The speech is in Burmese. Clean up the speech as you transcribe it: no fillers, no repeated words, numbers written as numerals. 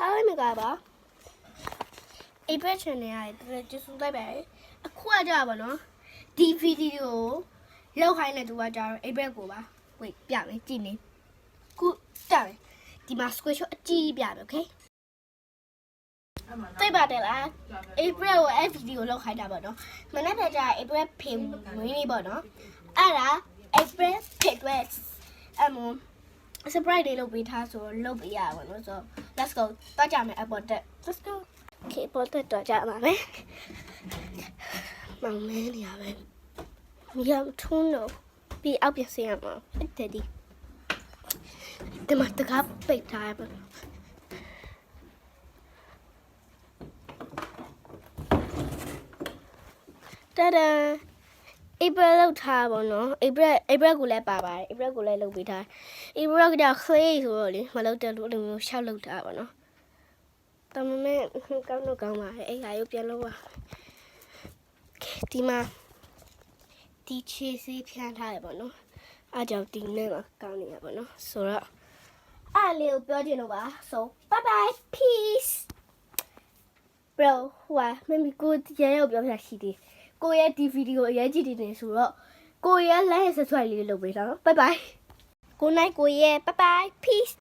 Hi, Megaba. A person, I just like a quadra, no? The video. Low highlight to watch our Abragova. Wait, yeah, Ginny. Good, darling. The mask squish a G, okay? 对吧？对啦，April 我 video 錄喺度咯，明日就係 April 片每呢部咯，啦 April 片嘅surprise 你錄俾他所錄俾啊，我說 let's go，多謝咪 about that，let's go，OK， about that 多謝嘛咩？冇咩你啊咩？你要衝咯，比後邊先嘛，爹哋，點解特別逼他嘛？Ta-da! April လောက်ထားပါတော့ April ကိုလည်းပါပါတယ် April ကိုလည်းလုပ်ပေးထား April ကကြောက်ခေးဆိုတော့လေမလုပ်တဲ့လူလိုမျိုးရှောက်လုပ်ထားပါတော့တမမဲကောင်းတော့ကောင်းပါရဲ့အဲ့ဟာရုပ်ပြန်လို့ပါဒီမှာဒီချေစီဖြန်းထားရပါတော့အားကြောင့်ဒီနေ့မှာကောင်းနေရပါတော့ဆိုတော့အားလေးကိုပြောချင်လို့ပါ so bye bye peace bro ဟိုမမီကိုရဲရောက်ပြောပြရှိသေးကိုရဲ့ဒီဗီဒီယိုအရေးကြီးနေဆိုတော့ကိုရဲ့ like subscribe လေးလုပ်ပေးတော့ bye bye good night ကိုရဲ့ bye bye peace